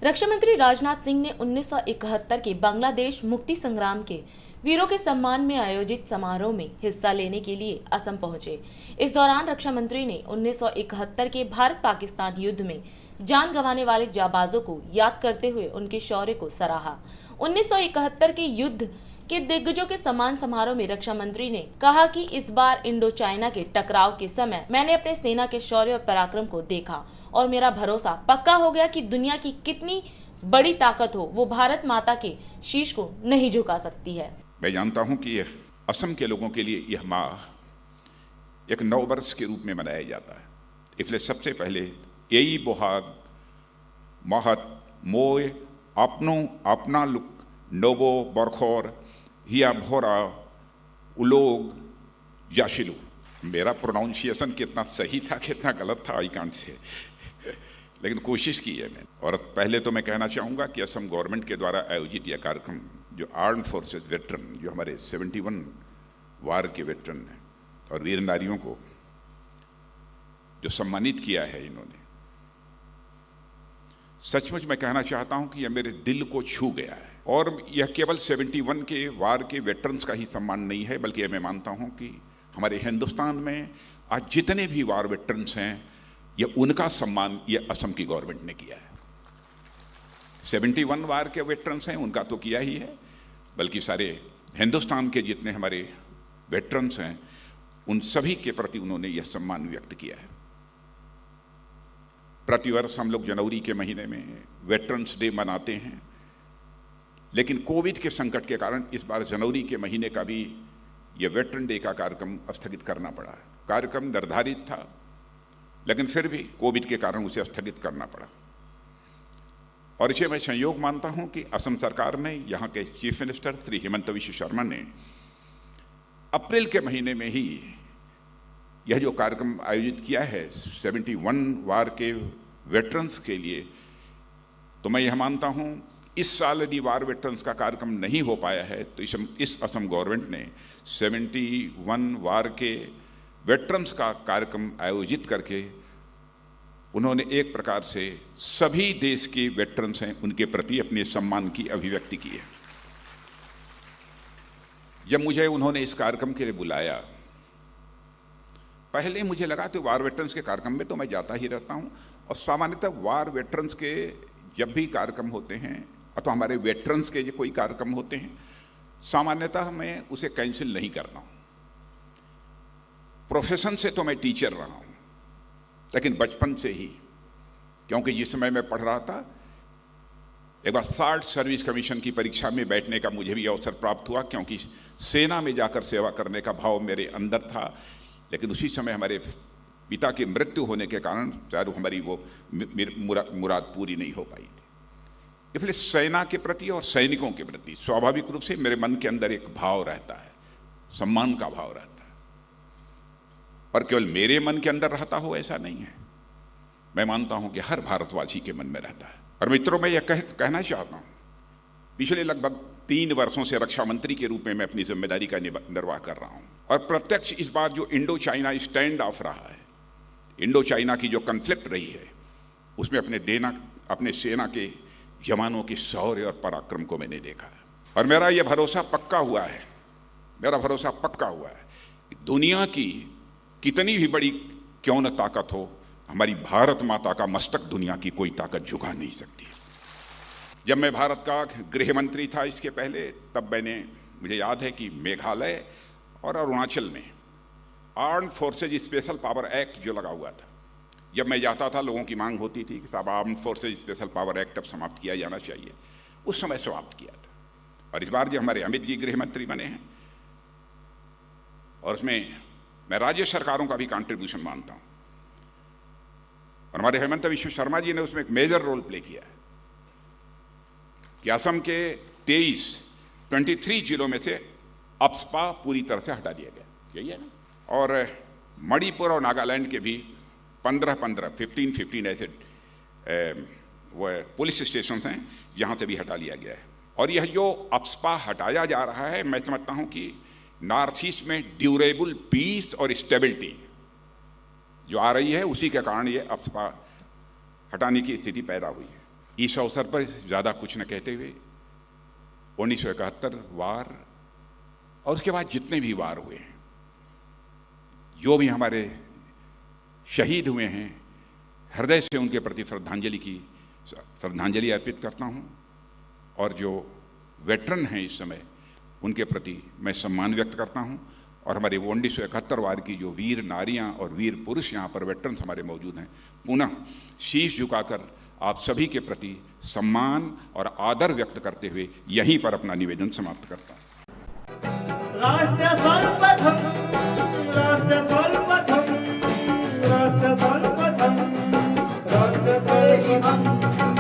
रक्षा मंत्री राजनाथ सिंह ने 1971 के बांग्लादेश मुक्ति संग्राम के वीरों के सम्मान में आयोजित समारोह में हिस्सा लेने के लिए असम पहुंचे। इस दौरान रक्षा मंत्री ने 1971 के भारत पाकिस्तान युद्ध में जान गंवाने वाले जाबाजों को याद करते हुए उनके शौर्य को सराहा। 1971 के युद्ध के दिग्गजों के सम्मान समारोह में रक्षा मंत्री ने कहा कि इस बार इंडो चाइना के टकराव के समय मैंने अपने सेना के शौर्य और पराक्रम को देखा और मेरा भरोसा पक्का हो गया कि दुनिया की कितनी बड़ी ताकत हो, वो भारत माता के शीश को नहीं झुका सकती है। मैं जानता हूं कि असम के लोगों के लिए यह माह एक नववर्ष के रूप में मनाया जाता है। इसलिए सबसे पहले यही बोहाग महत मोय अपनो अपना लुक नोबो बरखोर हिया भोरा उलोग याशिलू। मेरा प्रोनाउंसिएशन कितना सही था कितना गलत था आई कांट से, लेकिन कोशिश की है मैंने। और पहले तो मैं कहना चाहूँगा कि असम गवर्नमेंट के द्वारा आयोजित यह कार्यक्रम जो आर्म फोर्सेस वेटरन, जो हमारे 71 वार के वेटरन हैं और वीर नारियों को जो सम्मानित किया है इन्होंने, सचमुच मैं कहना चाहता हूं कि यह मेरे दिल को छू गया है। और यह केवल 71 के वार के वेटरन्स का ही सम्मान नहीं है, बल्कि मैं मानता हूं कि हमारे हिंदुस्तान में आज जितने भी वार वेटरन्स हैं, यह उनका सम्मान यह असम की गवर्नमेंट ने किया है। 71 वार के वेटरन्स हैं उनका तो किया ही है, बल्कि सारे हिंदुस्तान के जितने हमारे वेटरन्स हैं उन सभी के प्रति उन्होंने यह सम्मान व्यक्त किया है। प्रतिवर्ष हम लोग जनवरी के महीने में वेटरन्स डे मनाते हैं, लेकिन कोविड के संकट के कारण इस बार जनवरी के महीने का भी यह वेटरन डे का कार्यक्रम स्थगित करना पड़ा है। कार्यक्रम निर्धारित था, लेकिन फिर भी कोविड के कारण उसे स्थगित करना पड़ा। और इसे मैं संयोग मानता हूं कि असम सरकार ने, यहाँ के चीफ मिनिस्टर श्री हिमंत बिश्व शर्मा ने अप्रैल के महीने में ही यह जो कार्यक्रम आयोजित किया है 71 वार के वेटरन्स के लिए, तो मैं यह मानता हूं इस साल यदि वार वेटरन्स का कार्यक्रम नहीं हो पाया है तो इस असम गवर्नमेंट ने 71 वार के वेटरन्स का कार्यक्रम आयोजित करके उन्होंने एक प्रकार से सभी देश के वेटरन्स हैं उनके प्रति अपने सम्मान की अभिव्यक्ति की है। जब मुझे उन्होंने इस कार्यक्रम के लिए बुलाया, पहले मुझे लगा तो वार वेटरन्स के कार्यक्रम में तो मैं जाता ही रहता हूं, और सामान्यतः वार वेटरन्स के जब भी कार्यक्रम होते हैं अथवा हमारे वेटरन्स के कोई कार्यक्रम होते हैं, सामान्यतः मैं उसे कैंसिल नहीं करता हूं। प्रोफेशन से तो मैं टीचर रहा हूं, लेकिन बचपन से ही, क्योंकि जिस समय मैं पढ़ रहा था एक बार 60 सर्विस कमीशन की परीक्षा में बैठने का मुझे भी अवसर प्राप्त हुआ, क्योंकि सेना में जाकर सेवा करने का भाव मेरे अंदर था। लेकिन उसी समय हमारे पिता की मृत्यु होने के कारण शायद हमारी वो मुराद पूरी नहीं हो पाई थी। इसलिए सेना के प्रति और सैनिकों के प्रति स्वाभाविक रूप से मेरे मन के अंदर एक भाव रहता है, सम्मान का भाव रहता है। और केवल मेरे मन के अंदर रहता हो ऐसा नहीं है, मैं मानता हूं कि हर भारतवासी के मन में रहता है। और मित्रों, मैं यह कहना चाहता हूं, पिछले लगभग 3 वर्षों से रक्षा मंत्री के रूप में मैं अपनी जिम्मेदारी का निर्वाह कर रहा हूं, और प्रत्यक्ष इस बार जो इंडो चाइना स्टैंड ऑफ रहा है, इंडो चाइना की जो कन्फ्लिक्ट रही है, उसमें अपने सेना के जवानों की शौर्य और पराक्रम को मैंने देखा है। और मेरा यह भरोसा पक्का हुआ है कि दुनिया की कितनी भी बड़ी क्यों न ताकत हो, हमारी भारत माता का मस्तक दुनिया की कोई ताकत झुका नहीं सकती। जब मैं भारत का गृह मंत्री था इसके पहले, तब मुझे याद है कि मेघालय और अरुणाचल में arm forces special power act जो लगा हुआ था, जब मैं जाता था लोगों की मांग होती थी कि साहब arm forces special power act अब समाप्त किया जाना चाहिए, उस समय समाप्त किया था। और इस बार जो हमारे अमित जी गृह मंत्री बने हैं, और उसमें मैं राज्य सरकारों का भी कंट्रीब्यूशन मानता हूं, और हमारे हिमंत बिश्व शर्मा जी ने उसमें एक मेजर रोल प्ले किया है कि असम के 23 जिलों में से अप्सपा पूरी तरह से हटा दिया गया, यही है ना। और मणिपुर और नागालैंड के भी 15 ऐसे वो पुलिस स्टेशन हैं जहां से भी हटा लिया गया है। और यह जो अप्सपा हटाया जा रहा है, मैं समझता हूं कि नॉर्थ ईस्ट में ड्यूरेबल पीस और स्टेबिलिटी जो आ रही है, उसी के कारण ये अप्सपा हटाने की स्थिति पैदा हुई है। इस अवसर पर ज़्यादा कुछ न कहते हुए 1971 वार और उसके बाद जितने भी वार हुए हैं, जो भी हमारे शहीद हुए हैं, हृदय से उनके प्रति श्रद्धांजलि अर्पित करता हूं। और जो वेटरन हैं इस समय, उनके प्रति मैं सम्मान व्यक्त करता हूं। और हमारे 1971 वार की जो वीर नारियां और वीर पुरुष यहाँ पर वेटरन्स हमारे मौजूद हैं, पुनः शीश झुकाकर आप सभी के प्रति सम्मान और आदर व्यक्त करते हुए यहीं पर अपना निवेदन समाप्त करता हूं। राष्ट्र